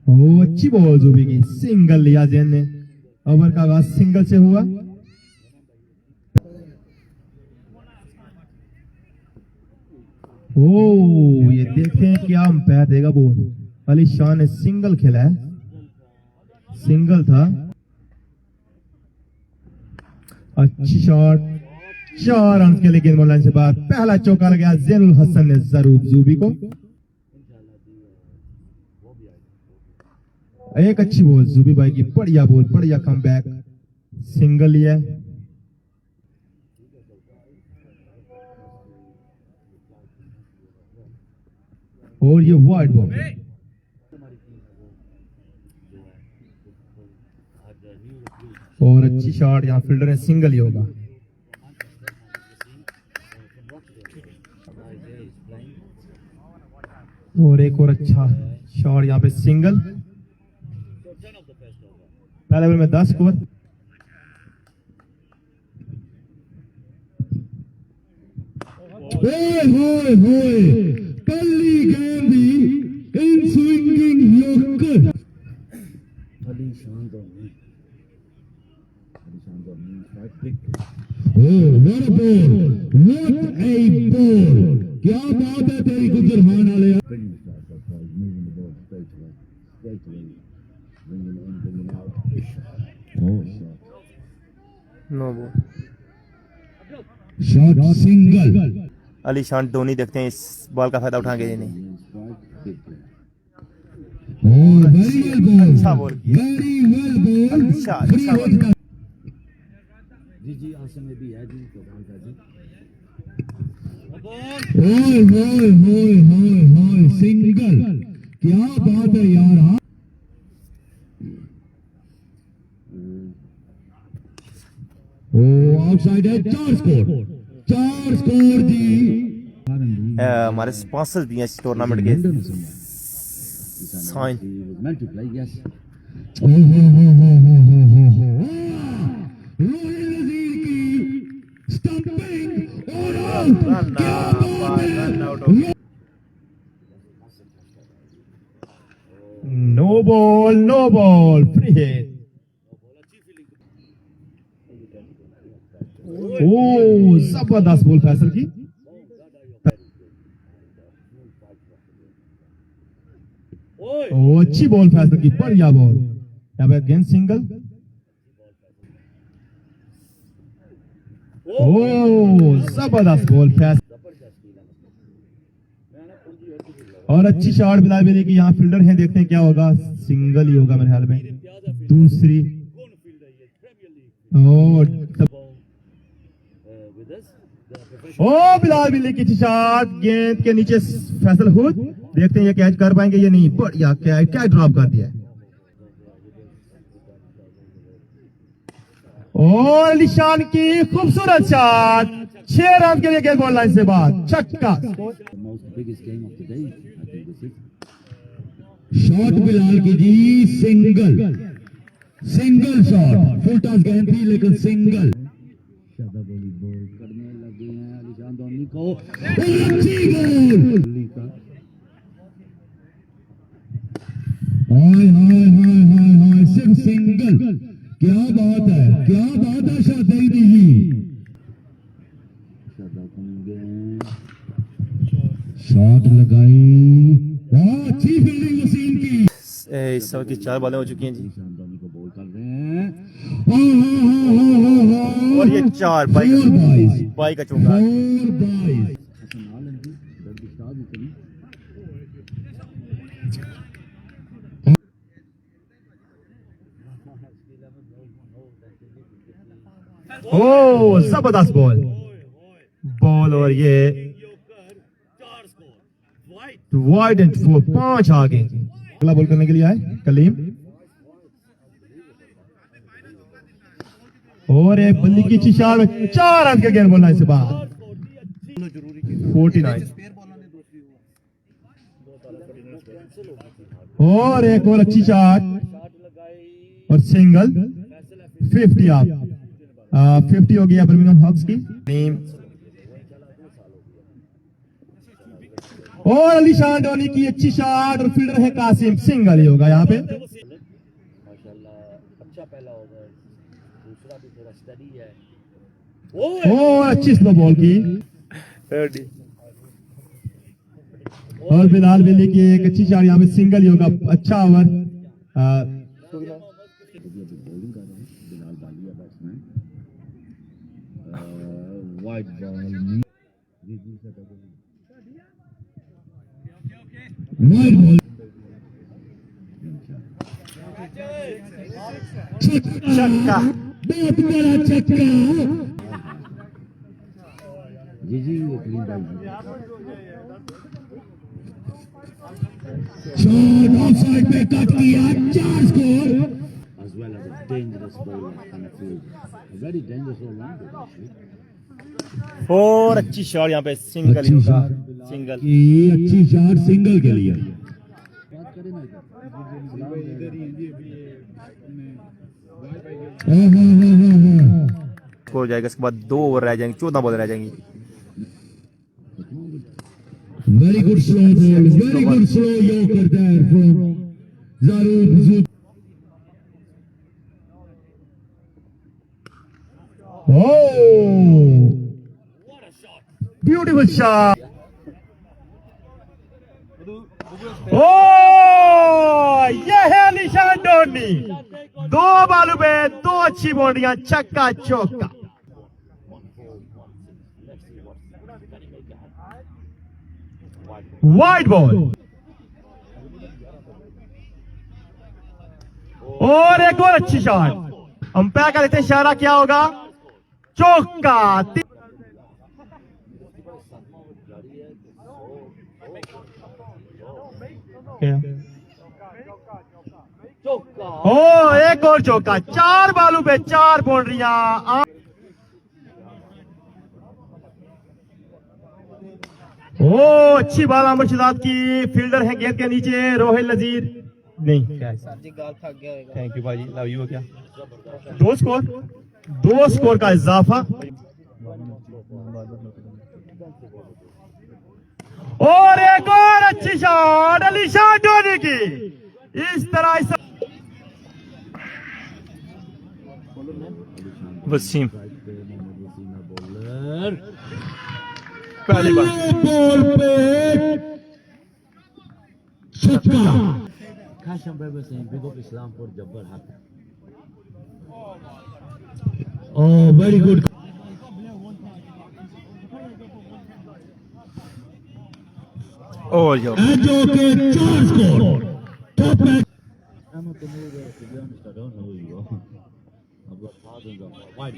ओ अच्छी बॉल जूबी की, सिंगल लिया जैन ने। ओवर का आगाज सिंगल से हुआ। ओ ये देखते हैं क्या अंपायर देगा बॉल। अली शान ने सिंगल खेला है, सिंगल था। अच्छी शॉट, 4 रन के लिए गेंद बॉल लाइन से बाहर। पहला चौका लगा जैनुल हसन ने जरूर जूबी को। एक अच्छी बॉल जूबी भाई की, बढ़िया बॉल, बढ़िया कमबैक, सिंगल लिया। और ये वाइड बॉल, और अच्छी शॉट, यहाँ फील्डर ने सिंगल ही होगा। और एक और अच्छा शॉट, यहाँ पे सिंगल। पहले ओवर में 10 स्कोर। कल्ली गेंदी इन swinging yorker. Ali Shan Dhoni, what A ball, क्या बात है तेरी गुजरहान वाले। No ball, shot single. Ali Shan Dhoni देखते हैं इस बॉल का फायदा उठाएंगे या नहीं। अच्छा बॉल किया, अच्छा बॉल। जी आसम में भी है जी, सिंगल, क्या बात है यार। आउटसाइड है, 4 स्कोर, 4 स्कोर जी। हमारे स्पॉन्सर्स भी हैं इस टूर्नामेंट के। Sign no ball, no ball, free hit. ओ जबरदस्त बॉल फैसल की। ओ अच्छी बॉल फैसल की, बढ़िया बॉल। यहाँ पे अगेन सिंगल। ओ जबरदस्त बॉल फैसल, और अच्छी शॉट बिलाल बेली की। यहाँ फील्डर है, देखते हैं क्या होगा। सिंगल ही होगा मेरे ख्याल में। दूसरी, ओ बिलाल बेली की शॉट, गेंद के नीचे फैसल हुड। देखते हैं ये कैच कर पाएंगे या नहीं। बढ़िया कैच, क्या ड्रॉप कर दिया। और निशान की खूबसूरत शॉट, 6 रन के लिए गेंद बॉल लाइन से बाहर, छक्का। शॉट बिलाल की जी, single, single shot. Full toss गेंद थी लेकिन सिंगल। बॉल करने लगे हैं अलीशान धोनी को, अच्छी बॉल। हाय हाय हाय हाय हाय, सिर्फ सिंगल, क्या बात है, क्या बात है शादी जी। शॉट लगाई, बहुत अच्छी फील्डिंग वसीम की। इस समय की 4 बॉलें हो चुकी हैं जी। को बॉल कर रहे हैं, और ये 4 बाई का चौका। ओ जबरदस्त बॉल, बॉल, और ये वाइड एंड 4, 5 आगे। अगला बॉल करने के लिए आए कलीम, और एक बल्ली की अच्छी शॉट में 4 रन के गेंद बॉल लाइन से बाहर। 49, और एक और अच्छी शॉट, और सिंगल। 50 आप 50 हो गया बर्मिंघम हॉक्स की। और अलीशान डोनी की अच्छी शॉट और फील्डर है कासिम, सिंगल ही होगा यहाँ पे। माशाल्लाह अच्छा पहला ओवर, दूसरा भी थोड़ा स्टडी है। और अच्छी स्लो बॉल की और बिलाल बेली की एक अच्छी शॉट, यहाँ पे सिंगल ही होगा। अच्छा ओवर। बॉलिंग कर रहे हैं Bilal Ballia batsman. Wide ball छक्का, बहुत बड़ा छक्का। जी जी क्लीन बाउल शॉट ऑफसाइड पे कट किया, 4 score. as well as a dangerous bowler on the field. A very dangerous all-rounder actually. और अच्छी शॉट यहाँ पे सिंगल ही होगा, सिंगल की अच्छी शॉट सिंगल के लिए। बात करें ना इधर हो जाएगा, इसके बाद 2 ओवर रह जाएंगे, 14 बॉल रह जाएंगी। Very good slow ball, very good slow yorker there from ज़ारूब। Oh, beautiful shot. Oh, ये है अलीशान डोनी, 2 बालों पे 2 अच्छी बाउंड्रियां, छक्का चौका। वाइड बॉल और एक और अच्छी शॉट। अंपायर का देते इशारा, क्या होगा? चौका। ओ एक और चौका, 4 बालों पे 4 बाउंड्रियां। ओ अच्छी बाल आमर शिदात की, फील्डर है गेंद के नीचे, रोहिल नजीर नहीं। थैंक यू भाई, लव यू। क्या 2 स्कोर का इजाफा। और एक और अच्छी शॉट अलीशान डोनी की, इस तरह वसीम पहली बार बॉल पे छक्का। Kasham Baba saying big up Islam for Jabbar Haq. Oh, very good. Oh, yo. And okay, 4 score. Top man. I'm not the mood to be honest, I don't know who you are. I've got thousands of wide.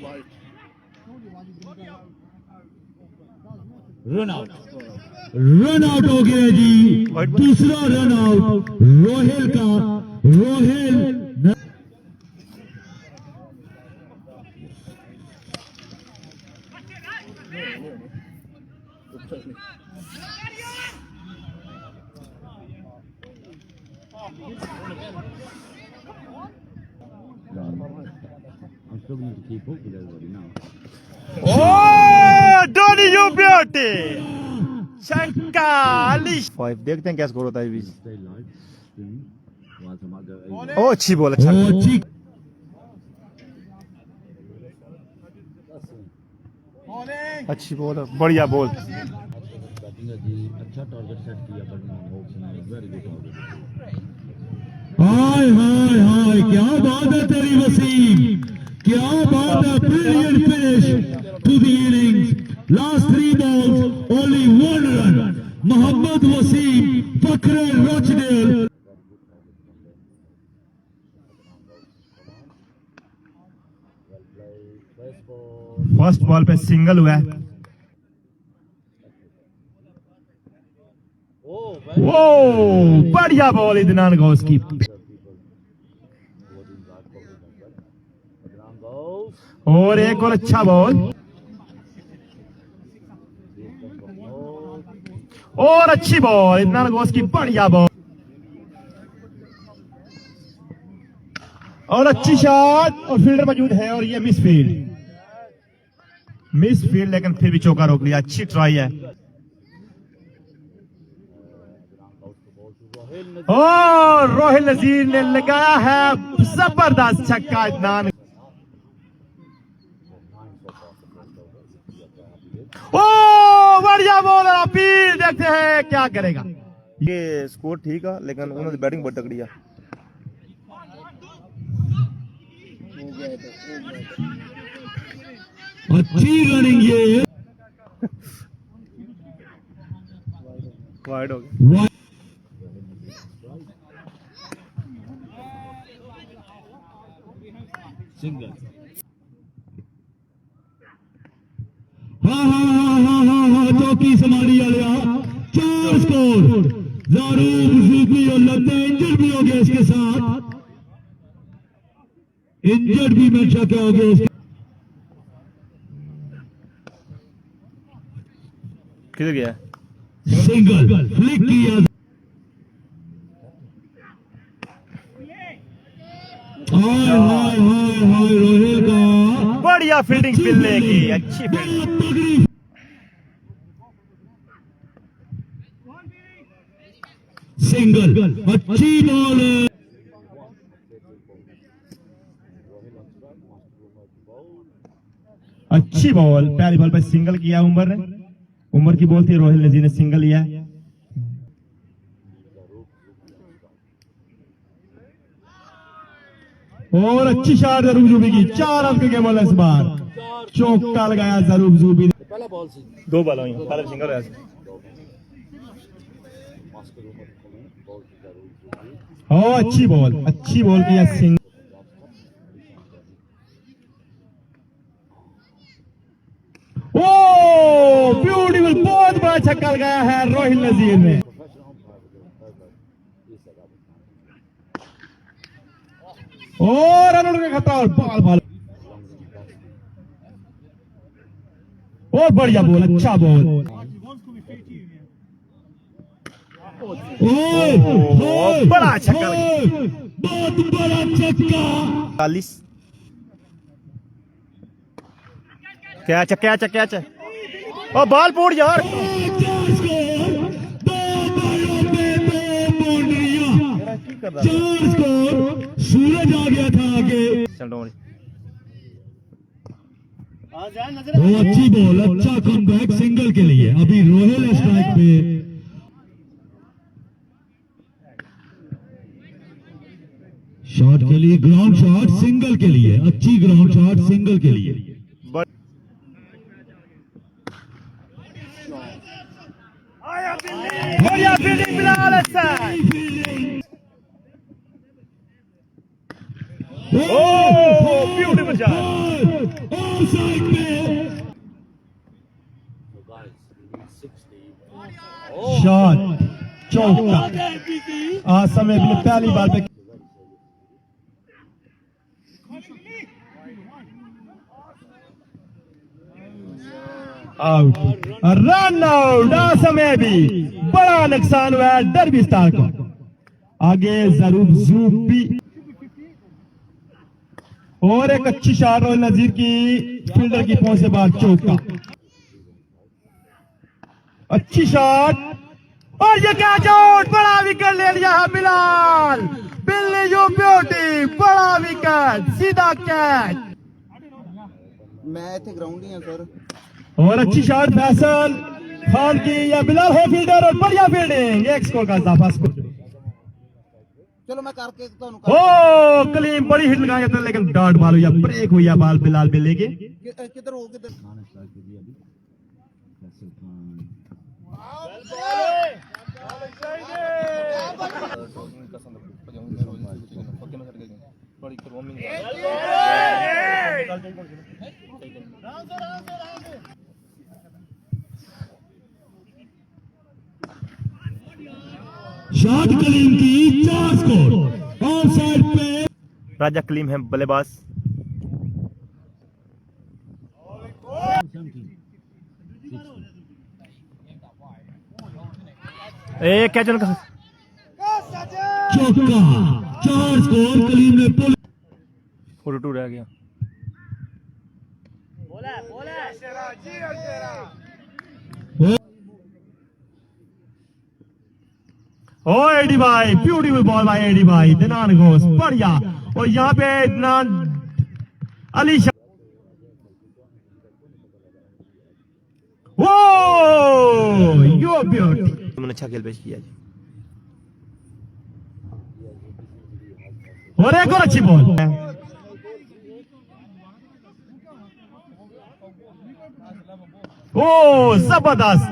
Run out. Run out हो गया जी, दूसरा run out Rohail का। Rohail I'm struggling to keep up with everybody now. Oh, Donny, you beauty! छक्का। 5 देखते हैं क्या score होता है बीच। Stay live. While some other ओ अच्छी बॉल, अच्छा अच्छी बॉल, बढ़िया बॉल। अच्छा टारगेट सेट किया वेरी गुड टारगेट। हाय हाय हाय, क्या बात है तेरी वसीम, क्या बात है। Brilliant finish to the innings, last 3 balls, only 1 run. Mohammad Wasim, फखरे रोचडेल। फर्स्ट बॉल पे सिंगल हुआ है। वो बढ़िया बॉल इदनान गौस की। और एक और अच्छा बॉल और अच्छी बॉल इदनान गौस की, बढ़िया बॉल और अच्छी शॉट और फील्डर मौजूद है और ये मिस फील्ड, लेकिन फिर भी चौका रोक लिया। अच्छी ट्राई है। और रोहिल नजीर ने लगाया है जबरदस्त छक्का इदनान। ओ बढ़िया बॉल, अपील देखते हैं क्या करेगा। ये स्कोर ठीक है लेकिन उन्होंने बैटिंग बहुत तगड़ी है। अच्छी रनिंग ये वाइड हो गया। हाँ चौकी समारी वाले 4 स्कोर। ज़ारूब ज़ूबी और लगता है इंजर्ड भी हो गया इसके साथ, इंजर्ड भी मैं क्या हो गया इसके। किधर गया? सिंगल फ्लिक किया। हाय रोहिल का बढ़िया फील्डिंग बिल्ले की, अच्छी फील्डिंग। सिंगल अच्छी बॉल। अच्छी बॉल, पहली बॉल पे सिंगल किया उमर ने। उमर की बॉल थी, रोहिल नजीर ने सिंगल लिया। और अच्छी शॉट जरूब जूबी की, 4 रन के गेम इस बार। चौका लगाया जरूब जूबी ने। 2 बॉल हुई, पहले सिंगल है। अच्छी बॉल किया सिंगल। ओ ब्यूटीफुल, बहुत बड़ा छक्का लगाया है रोहिल नजीर ने। और रन का खतरा और बॉल और बढ़िया बॉल, अच्छा बॉल। बड़ा छक्का, बहुत बड़ा छक्का। 40 कैच कैच कैच। ओ बॉल पूट यार। 4 स्कोर। सूरज आ गया था आगे। चल डोंट अच्छी बॉल, अच्छा कमबैक सिंगल के लिए। अभी रोहिल स्ट्राइक पे। शॉट के लिए, ग्राउंड शॉट सिंगल के लिए, अच्छी ग्राउंड शॉट सिंगल के लिए। बढ़िया fielding Bilal Hasan. Beautiful offside पे। शॉट, चौका। आसम ने पहली बार पे आउट, रन आउट। आसम में भी बड़ा नुकसान हुआ है डर्बी स्टार को। आगे जरूब जूबी और एक अच्छी शॉट रोहिल नजीर की, फील्डर की पहुंच से बाहर, चौका। अच्छी शॉट और ये कैच आउट। बड़ा विकेट ले लिया है बिलाल। बिल्ली यू ब्यूटी, बड़ा विकेट, सीधा कैच। मैं इतने ग्राउंड ही सर। और अच्छी शॉट फैसल खान की, या बिलाल है फील्डर और बढ़िया फील्डिंग। 1 स्कोर का इजाफा। चलो मैं करके ओ कलीम बड़ी हिट लगाएंगे तो, लेकिन डॉट बॉल हुई, ब्रेक हुई बाल बिलाल बिल्ले की। किधर हो किधर। शॉट कलीम की, 4 स्कोर। ऑफसाइड पे। राजा कलीम है बल्लेबाज। एक कैच उनका। चौका, 4 स्कोर। कलीम ने पुल 42 रह गया। ओ एडी भाई, ब्यूटीफुल बॉल भाई एडी भाई, दिनान घोष बढ़िया। और यहाँ पे दिनान अली शाह, ओ यो ब्यूटी, तुमने अच्छा खेल पेश किया जी। और एक और अच्छी बॉल। ओ जबरदस्त,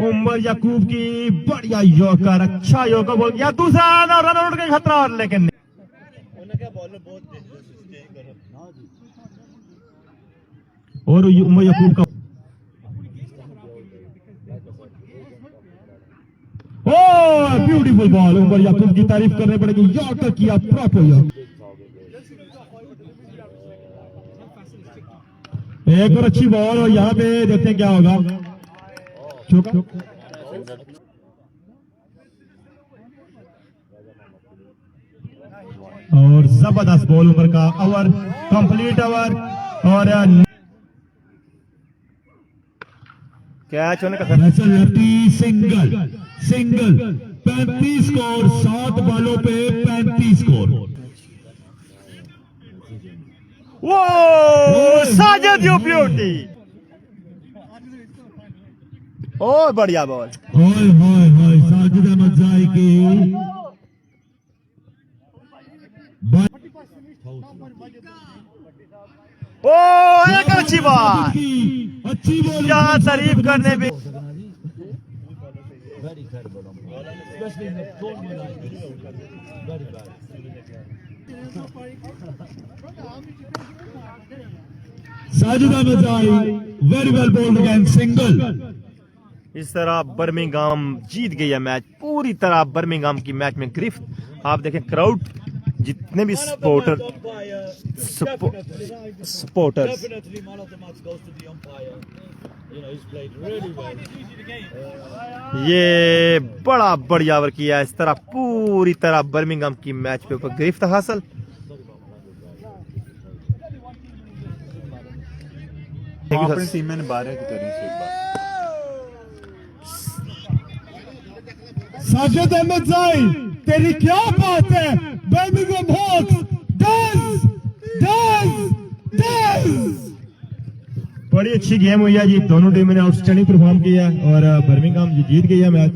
उमर याकूब की बढ़िया यॉर्कर, अच्छा यॉर्कर बोल गया, दूसरा रन आउट का खतरा, और लेकिन और उमर याकूब का ओ ब्यूटीफुल बॉल, उमर याकूब की तारीफ करनी पड़ेगी, यॉर्कर किया प्रॉपर यॉर्कर। एक और अच्छी बॉल, और यहाँ पे देखते हैं क्या होगा। चुप और जबरदस्त बॉल, उमर का ओवर कंप्लीट ओवर, और कैच होने का लेफ्टी सिंगल सिंगल 35 स्कोर, 7 बॉलों पे 35 स्कोर। वो साजिद यू ब्यूटी, ओ बढ़िया बॉल। हाय हाय हाय, साजिद अहमद जाई की ओ एक अच्छी बात, अच्छी बॉल, यहाँ तारीफ करने भी। साजिद अहमद जाई very well bowled again single. इस तरह बर्मिंघम जीत गई है मैच, पूरी तरह बर्मिंघम की मैच में गिरफ्त। आप देखें क्राउड, जितने भी सपोर्टर्स, ये बड़ा बढ़िया ओवर किया। इस तरह पूरी तरह बर्मिंघम की मैच पे ऊपर गिरफ्त हासिल। अपनी टीम में 12 की करी से एक बार। साजिद अहमद जाई, तेरी क्या बात है, बर्मिंघम हॉक्स डज डज डज। बड़ी अच्छी गेम हुई है जी, दोनों टीमों ने आउटस्टैंडिंग परफॉर्म किया, और बर्मिंघम जीत गई है मैच।